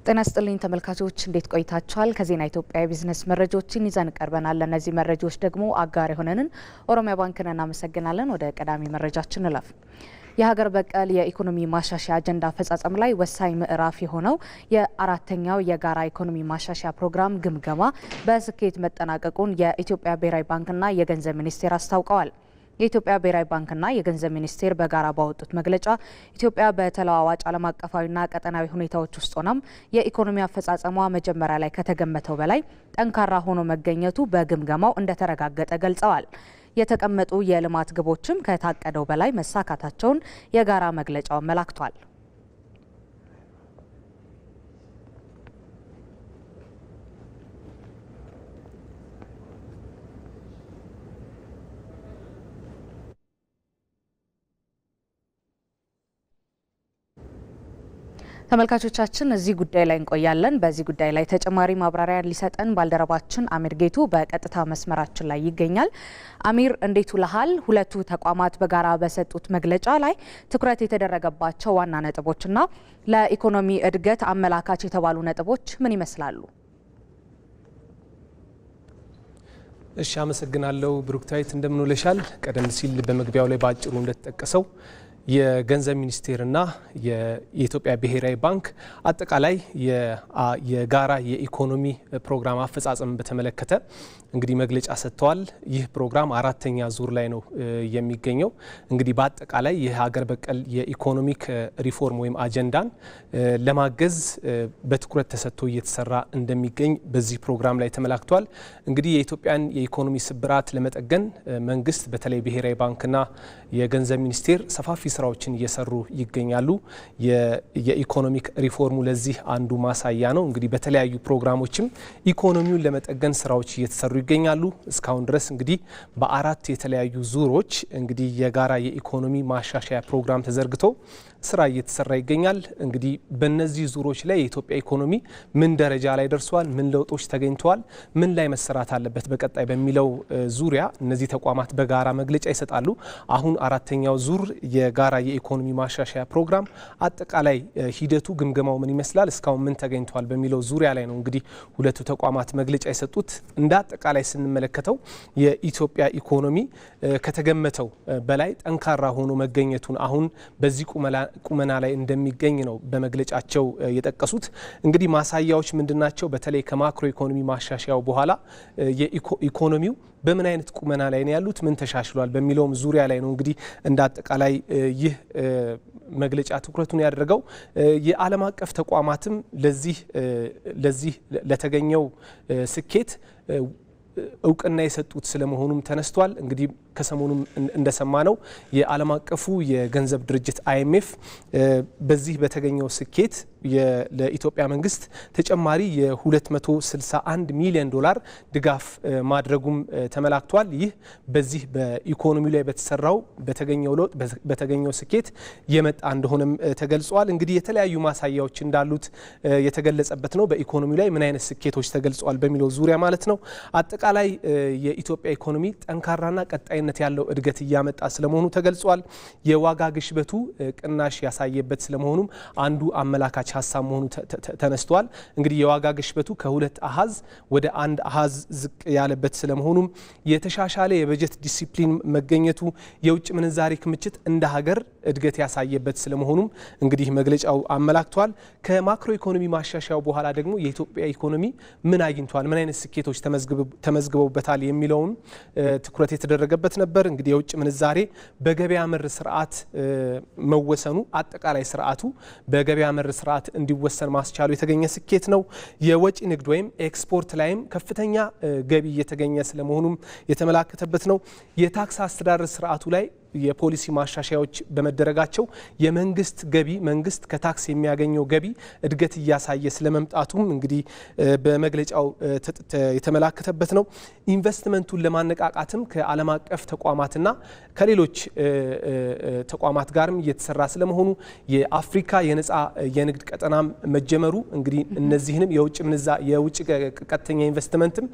ጤና ይስጥልኝ ተመልካቾች እንዴት ቆይታችኋል? ከዜና ኢትዮጵያ ቢዝነስ መረጃዎችን ይዘን ቀርበናል። ለነዚህ መረጃዎች ደግሞ አጋር የሆነንን ኦሮሚያ ባንክን እናመሰግናለን። ወደ ቀዳሚ መረጃችን እንለፍ። የሀገር በቀል የኢኮኖሚ ማሻሻያ አጀንዳ አፈጻጸም ላይ ወሳኝ ምዕራፍ የሆነው የአራተኛው የጋራ ኢኮኖሚ ማሻሻያ ፕሮግራም ግምገማ በስኬት መጠናቀቁን የኢትዮጵያ ብሔራዊ ባንክና የገንዘብ ሚኒስቴር አስታውቀዋል። የኢትዮጵያ ብሔራዊ ባንክና የገንዘብ ሚኒስቴር በጋራ ባወጡት መግለጫ ኢትዮጵያ በተለዋዋጭ ዓለም አቀፋዊና ቀጠናዊ ሁኔታዎች ውስጥ ሆናም የኢኮኖሚ አፈጻጸሟ መጀመሪያ ላይ ከተገመተው በላይ ጠንካራ ሆኖ መገኘቱ በግምገማው እንደተረጋገጠ ገልጸዋል። የተቀመጡ የልማት ግቦችም ከታቀደው በላይ መሳካታቸውን የጋራ መግለጫው አመላክቷል። ተመልካቾቻችን እዚህ ጉዳይ ላይ እንቆያለን። በዚህ ጉዳይ ላይ ተጨማሪ ማብራሪያ ሊሰጠን ባልደረባችን አሚር ጌቱ በቀጥታ መስመራችን ላይ ይገኛል። አሚር እንዴት ውለሃል? ሁለቱ ተቋማት በጋራ በሰጡት መግለጫ ላይ ትኩረት የተደረገባቸው ዋና ነጥቦችና ለኢኮኖሚ እድገት አመላካች የተባሉ ነጥቦች ምን ይመስላሉ? እሺ፣ አመሰግናለሁ ብሩክታዊት። እንደምን ውለሻል? ቀደም ሲል በመግቢያው ላይ ባጭሩ እንደተጠቀሰው የገንዘብ ሚኒስቴርና የኢትዮጵያ ብሔራዊ ባንክ አጠቃላይ የጋራ የኢኮኖሚ ፕሮግራም አፈጻጸም በተመለከተ እንግዲህ መግለጫ ሰጥተዋል። ይህ ፕሮግራም አራተኛ ዙር ላይ ነው የሚገኘው። እንግዲህ በአጠቃላይ የሀገር በቀል የኢኮኖሚክ ሪፎርም ወይም አጀንዳን ለማገዝ በትኩረት ተሰጥቶ እየተሰራ እንደሚገኝ በዚህ ፕሮግራም ላይ ተመላክቷል። እንግዲህ የኢትዮጵያን የኢኮኖሚ ስብራት ለመጠገን መንግስት በተለይ ብሔራዊ ባንክና የገንዘብ ሚኒስቴር ሰፋፊ ስራዎችን እየሰሩ ይገኛሉ። የኢኮኖሚክ ሪፎርሙ ለዚህ አንዱ ማሳያ ነው። እንግዲህ በተለያዩ ፕሮግራሞችም ኢኮኖሚውን ለመጠገን ስራዎች እየተሰሩ ይገኛሉ። እስካሁን ድረስ እንግዲህ በአራት የተለያዩ ዙሮች እንግዲህ የጋራ የኢኮኖሚ ማሻሻያ ፕሮግራም ተዘርግቶ ስራ እየተሰራ ይገኛል። እንግዲህ በእነዚህ ዙሮች ላይ የኢትዮጵያ ኢኮኖሚ ምን ደረጃ ላይ ደርሷል፣ ምን ለውጦች ተገኝተዋል፣ ምን ላይ መሰራት አለበት በቀጣይ በሚለው ዙሪያ እነዚህ ተቋማት በጋራ መግለጫ ይሰጣሉ። አሁን አራተኛው ዙር የጋራ የኢኮኖሚ ማሻሻያ ፕሮግራም አጠቃላይ ሂደቱ ግምገማው ምን ይመስላል፣ እስካሁን ምን ተገኝተዋል በሚለው ዙሪያ ላይ ነው እንግዲህ ሁለቱ ተቋማት መግለጫ የሰጡት። እንደ አጠቃላይ ስንመለከተው የኢትዮጵያ ኢኮኖሚ ከተገመተው በላይ ጠንካራ ሆኖ መገኘቱን አሁን በዚህ ቁመና ላይ እንደሚገኝ ነው በመግለጫቸው የጠቀሱት። እንግዲህ ማሳያዎች ምንድናቸው? በተለይ ከማክሮ ኢኮኖሚ ማሻሻያው በኋላ የኢኮኖሚው በምን አይነት ቁመና ላይ ነው ያሉት፣ ምን ተሻሽሏል በሚለውም ዙሪያ ላይ ነው እንግዲህ እንደ አጠቃላይ ይህ መግለጫ ትኩረቱን ያደረገው። የዓለም አቀፍ ተቋማትም ለዚህ ለተገኘው ስኬት እውቅና የሰጡት ስለመሆኑም ተነስቷል። እንግዲህ ከሰሞኑም እንደሰማነው የዓለም አቀፉ የገንዘብ ድርጅት IMF በዚህ በተገኘው ስኬት ለኢትዮጵያ መንግስት ተጨማሪ የ261 ሚሊዮን ዶላር ድጋፍ ማድረጉም ተመላክቷል። ይህ በዚህ በኢኮኖሚ ላይ በተሰራው በተገኘው ለውጥ በተገኘው ስኬት የመጣ እንደሆነም ተገልጿል። እንግዲህ የተለያዩ ማሳያዎች እንዳሉት የተገለጸበት ነው። በኢኮኖሚ ላይ ምን አይነት ስኬቶች ተገልጸዋል በሚለው ዙሪያ ማለት ነው። አጠቃላይ የኢትዮጵያ ኢኮኖሚ ጠንካራና ቀጣይነት ያለው እድገት እያመጣ ስለመሆኑ ተገልጿል። የዋጋ ግሽበቱ ቅናሽ ያሳየበት ስለመሆኑም አንዱ አመላካች ሀሳብ መሆኑ ተነስቷል። እንግዲህ የዋጋ ግሽበቱ ከሁለት አሃዝ ወደ አንድ አሃዝ ዝቅ ያለበት ስለመሆኑም የተሻሻለ የበጀት ዲሲፕሊን መገኘቱ የውጭ ምንዛሬ ክምችት እንደ ሀገር እድገት ያሳየበት ስለመሆኑም እንግዲህ መግለጫው አመላክቷል። ከማክሮ ኢኮኖሚ ማሻሻያው በኋላ ደግሞ የኢትዮጵያ ኢኮኖሚ ምን አግኝቷል፣ ምን አይነት ስኬቶች ተመዝግበውበታል የሚለውን ትኩረት የተደረገበት ነበር። እንግዲህ የውጭ ምንዛሬ በገበያ መር ስርዓት መወሰኑ አጠቃላይ ስርዓቱ በገበያ መር ስርዓት እንዲወሰን ማስቻሉ የተገኘ ስኬት ነው። የወጪ ንግድ ወይም ኤክስፖርት ላይም ከፍተኛ ገቢ እየተገኘ ስለመሆኑም የተመላከተበት ነው። የታክስ አስተዳደር ስርዓቱ ላይ የፖሊሲ ማሻሻያዎች በመደረጋቸው የመንግስት ገቢ መንግስት ከታክስ የሚያገኘው ገቢ እድገት እያሳየ ስለመምጣቱም እንግዲህ በመግለጫው የተመላከተበት ነው። ኢንቨስትመንቱን ለማነቃቃትም ከዓለም አቀፍ ተቋማትና ከሌሎች ተቋማት ጋርም እየተሰራ ስለመሆኑ የአፍሪካ የነጻ የንግድ ቀጠናም መጀመሩ እንግዲህ እነዚህንም የውጭ ቀጥተኛ ኢንቨስትመንትም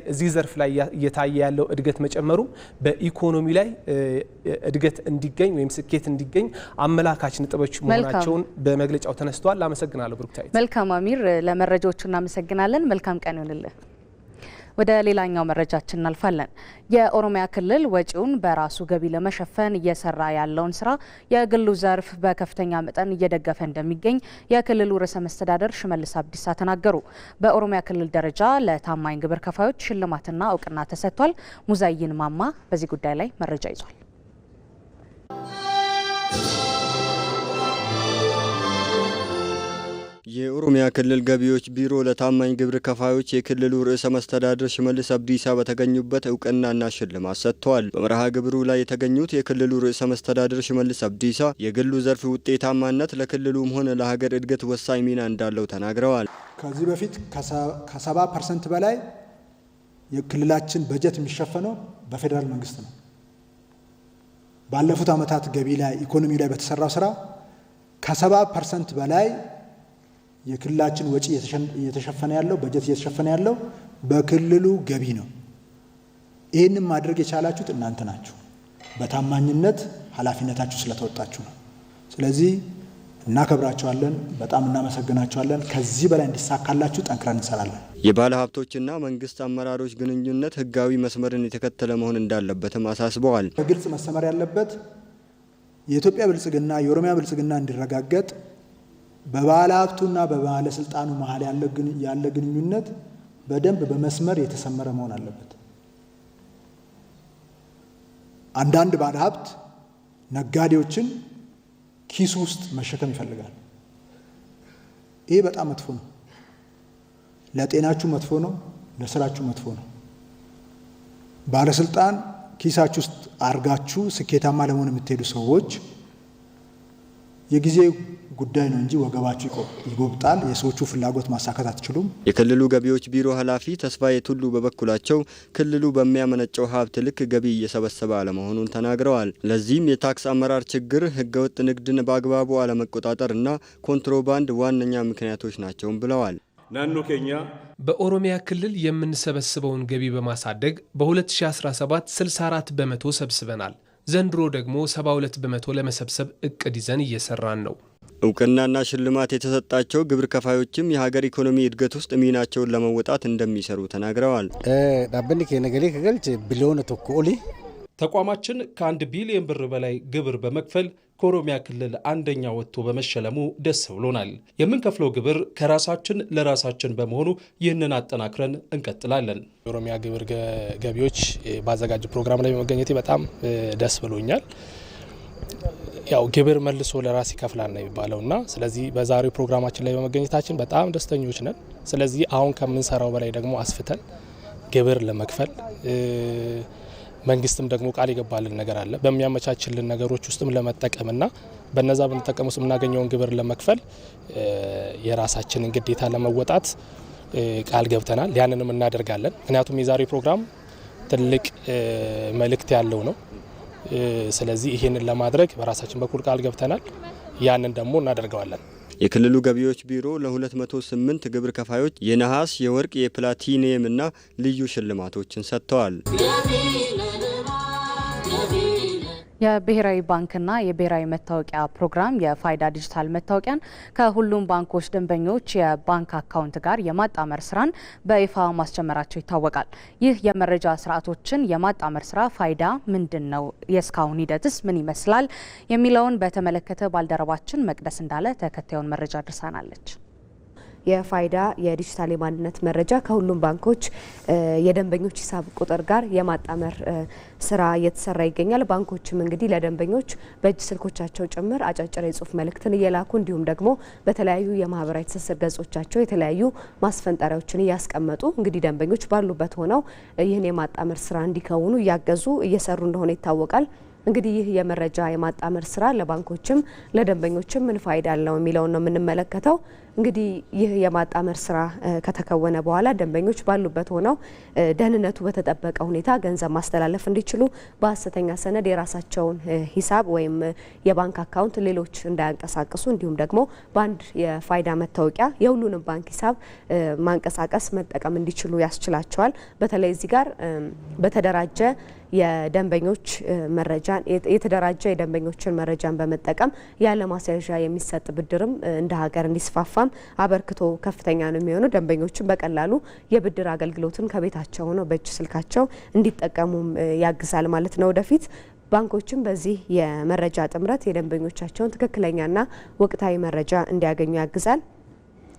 እዚህ ዘርፍ ላይ እየታየ ያለው እድገት መጨመሩ በኢኮኖሚ ላይ እድገት እንዲገኝ ወይም ስኬት እንዲገኝ አመላካች ነጥቦች መሆናቸውን በመግለጫው ተነስተዋል። አመሰግናለሁ ብሩክታይት። መልካም አሚር፣ ለመረጃዎቹ እናመሰግናለን። መልካም ቀን ይሁንልህ። ወደ ሌላኛው መረጃችን እናልፋለን። የኦሮሚያ ክልል ወጪውን በራሱ ገቢ ለመሸፈን እየሰራ ያለውን ስራ የግሉ ዘርፍ በከፍተኛ መጠን እየደገፈ እንደሚገኝ የክልሉ ርዕሰ መስተዳደር ሽመልስ አብዲሳ ተናገሩ። በኦሮሚያ ክልል ደረጃ ለታማኝ ግብር ከፋዮች ሽልማትና እውቅና ተሰጥቷል። ሙዛይን ማማ በዚህ ጉዳይ ላይ መረጃ ይዟል። የኦሮሚያ ክልል ገቢዎች ቢሮ ለታማኝ ግብር ከፋዮች የክልሉ ርዕሰ መስተዳድር ሽመልስ አብዲሳ በተገኙበት እውቅናና ሽልማት ሰጥተዋል። በመርሃ ግብሩ ላይ የተገኙት የክልሉ ርዕሰ መስተዳድር ሽመልስ አብዲሳ የግሉ ዘርፍ ውጤታማነት ለክልሉም ሆነ ለሀገር እድገት ወሳኝ ሚና እንዳለው ተናግረዋል። ከዚህ በፊት ከ70% በላይ የክልላችን በጀት የሚሸፈነው በፌዴራል መንግስት ነው። ባለፉት ዓመታት ገቢ ላይ ኢኮኖሚ ላይ በተሰራው ስራ ከ70% በላይ የክልላችን ወጪ እየተሸፈነ ያለው በጀት እየተሸፈነ ያለው በክልሉ ገቢ ነው። ይህንን ማድረግ የቻላችሁት እናንተ ናችሁ። በታማኝነት ኃላፊነታችሁ ስለተወጣችሁ ነው። ስለዚህ እናከብራችኋለን፣ በጣም እናመሰግናችኋለን። ከዚህ በላይ እንዲሳካላችሁ ጠንክረን እንሰራለን። የባለ ሀብቶችና መንግስት አመራሮች ግንኙነት ህጋዊ መስመርን የተከተለ መሆን እንዳለበትም አሳስበዋል። በግልጽ መሰመር ያለበት የኢትዮጵያ ብልጽግና የኦሮሚያ ብልጽግና እንዲረጋገጥ በባለ ሀብቱና በባለስልጣኑ መሀል ያለ ግንኙነት በደንብ በመስመር የተሰመረ መሆን አለበት። አንዳንድ ባለ ሀብት ነጋዴዎችን ኪሱ ውስጥ መሸከም ይፈልጋል። ይሄ በጣም መጥፎ ነው። ለጤናችሁ መጥፎ ነው፣ ለስራችሁ መጥፎ ነው። ባለስልጣን ኪሳችሁ ውስጥ አርጋችሁ ስኬታማ ለመሆን የምትሄዱ ሰዎች የጊዜ ጉዳይ ነው እንጂ ወገባችሁ ይጎብጣል። የሰዎቹ ፍላጎት ማሳካት አትችሉም። የክልሉ ገቢዎች ቢሮ ኃላፊ ተስፋዬ ቱሉ በበኩላቸው ክልሉ በሚያመነጨው ሀብት ልክ ገቢ እየሰበሰበ አለመሆኑን ተናግረዋል። ለዚህም የታክስ አመራር ችግር፣ ህገወጥ ንግድን በአግባቡ አለመቆጣጠርና ኮንትሮባንድ ዋነኛ ምክንያቶች ናቸውም ብለዋል። ናኖ ኬኛ በኦሮሚያ ክልል የምንሰበስበውን ገቢ በማሳደግ በ2017 64 በመቶ ሰብስበናል። ዘንድሮ ደግሞ 72 በመቶ ለመሰብሰብ እቅድ ይዘን እየሰራን ነው። እውቅናና ሽልማት የተሰጣቸው ግብር ከፋዮችም የሀገር ኢኮኖሚ እድገት ውስጥ ሚናቸውን ለመወጣት እንደሚሰሩ ተናግረዋል። ዳብን ከነገሌ ከገልጭ ቢሊዮን ተኮሊ ተቋማችን ከ1 ቢሊዮን ብር በላይ ግብር በመክፈል ከኦሮሚያ ክልል አንደኛ ወጥቶ በመሸለሙ ደስ ብሎናል። የምንከፍለው ግብር ከራሳችን ለራሳችን በመሆኑ ይህንን አጠናክረን እንቀጥላለን። የኦሮሚያ ግብር ገቢዎች ባዘጋጅ ፕሮግራም ላይ በመገኘቴ በጣም ደስ ብሎኛል። ያው ግብር መልሶ ለራስ ይከፍላል ነው የሚባለውና ስለዚህ በዛሬው ፕሮግራማችን ላይ በመገኘታችን በጣም ደስተኞች ነን። ስለዚህ አሁን ከምንሰራው በላይ ደግሞ አስፍተን ግብር ለመክፈል መንግስትም ደግሞ ቃል ይገባልን ነገር አለ። በሚያመቻችልን ነገሮች ውስጥም ለመጠቀምና በነዛ ብንጠቀም ውስጥ የምናገኘውን ግብር ለመክፈል የራሳችንን ግዴታ ለመወጣት ቃል ገብተናል። ያንንም እናደርጋለን። ምክንያቱም የዛሬው ፕሮግራም ትልቅ መልእክት ያለው ነው። ስለዚህ ይሄንን ለማድረግ በራሳችን በኩል ቃል ገብተናል። ያንን ደግሞ እናደርገዋለን። የክልሉ ገቢዎች ቢሮ ለ208 ግብር ከፋዮች የነሐስ፣ የወርቅ፣ የፕላቲኒየም እና ልዩ ሽልማቶችን ሰጥተዋል። የብሔራዊ ባንክና የብሔራዊ መታወቂያ ፕሮግራም የፋይዳ ዲጂታል መታወቂያን ከሁሉም ባንኮች ደንበኞች የባንክ አካውንት ጋር የማጣመር ስራን በይፋ ማስጀመራቸው ይታወቃል። ይህ የመረጃ ስርዓቶችን የማጣመር ስራ ፋይዳ ምንድን ነው? የእስካሁን ሂደትስ ምን ይመስላል? የሚለውን በተመለከተ ባልደረባችን መቅደስ እንዳለ ተከታዩን መረጃ አድርሳናለች። የፋይዳ የዲጂታል የማንነት መረጃ ከሁሉም ባንኮች የደንበኞች ሂሳብ ቁጥር ጋር የማጣመር ስራ እየተሰራ ይገኛል። ባንኮችም እንግዲህ ለደንበኞች በእጅ ስልኮቻቸው ጭምር አጫጭር የጽሁፍ መልእክትን እየላኩ እንዲሁም ደግሞ በተለያዩ የማህበራዊ ትስስር ገጾቻቸው የተለያዩ ማስፈንጠሪያዎችን እያስቀመጡ እንግዲህ ደንበኞች ባሉበት ሆነው ይህን የማጣመር ስራ እንዲከውኑ እያገዙ እየሰሩ እንደሆነ ይታወቃል። እንግዲህ ይህ የመረጃ የማጣመር ስራ ለባንኮችም ለደንበኞችም ምን ፋይዳ አለው የሚለውን ነው የምንመለከተው። እንግዲህ ይህ የማጣመር ስራ ከተከወነ በኋላ ደንበኞች ባሉበት ሆነው ደህንነቱ በተጠበቀ ሁኔታ ገንዘብ ማስተላለፍ እንዲችሉ በሐሰተኛ ሰነድ የራሳቸውን ሂሳብ ወይም የባንክ አካውንት ሌሎች እንዳያንቀሳቅሱ እንዲሁም ደግሞ በአንድ የፋይዳ መታወቂያ የሁሉንም ባንክ ሂሳብ ማንቀሳቀስ መጠቀም እንዲችሉ ያስችላቸዋል። በተለይ እዚህ ጋር በተደራጀ የደንበኞች መረጃን የተደራጀ የደንበኞችን መረጃን በመጠቀም ያለ ማስያዣ የሚሰጥ ብድርም እንደ ሀገር እንዲስፋፋም አበርክቶ ከፍተኛ ነው የሚሆነው። ደንበኞችን በቀላሉ የብድር አገልግሎትን ከቤታቸው ሆነው በእጅ ስልካቸው እንዲጠቀሙም ያግዛል ማለት ነው። ወደፊት ባንኮችም በዚህ የመረጃ ጥምረት የደንበኞቻቸውን ትክክለኛና ወቅታዊ መረጃ እንዲያገኙ ያግዛል።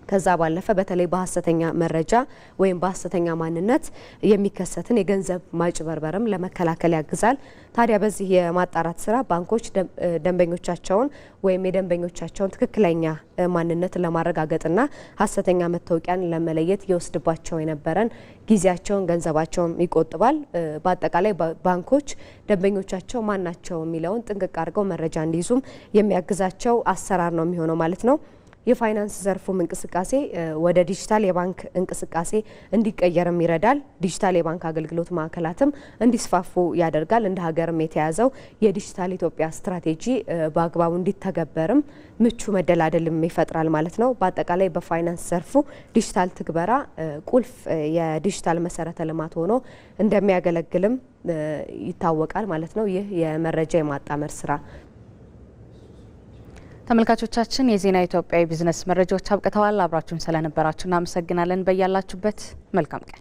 ከዛ ባለፈ በተለይ በሐሰተኛ መረጃ ወይም በሐሰተኛ ማንነት የሚከሰትን የገንዘብ ማጭበርበርም ለመከላከል ያግዛል። ታዲያ በዚህ የማጣራት ስራ ባንኮች ደንበኞቻቸውን ወይም የደንበኞቻቸውን ትክክለኛ ማንነት ለማረጋገጥና ሐሰተኛ መታወቂያን ለመለየት ይወስድባቸው የነበረን ጊዜያቸውን፣ ገንዘባቸውን ይቆጥባል። በአጠቃላይ ባንኮች ደንበኞቻቸው ማናቸው የሚለውን ጥንቅቅ አድርገው መረጃ እንዲይዙም የሚያግዛቸው አሰራር ነው የሚሆነው ማለት ነው። የፋይናንስ ዘርፉም እንቅስቃሴ ወደ ዲጂታል የባንክ እንቅስቃሴ እንዲቀየርም ይረዳል። ዲጂታል የባንክ አገልግሎት ማዕከላትም እንዲስፋፉ ያደርጋል። እንደ ሀገርም የተያዘው የዲጂታል ኢትዮጵያ ስትራቴጂ በአግባቡ እንዲተገበርም ምቹ መደላደልም ይፈጥራል ማለት ነው። በአጠቃላይ በፋይናንስ ዘርፉ ዲጂታል ትግበራ ቁልፍ የዲጂታል መሰረተ ልማት ሆኖ እንደሚያገለግልም ይታወቃል ማለት ነው። ይህ የመረጃ የማጣመር ስራ ተመልካቾቻችን የዜና ኢትዮጵያ ቢዝነስ መረጃዎች አብቅተዋል። አብራችሁን ስለነበራችሁ እናመሰግናለን። በያላችሁበት መልካም ቀን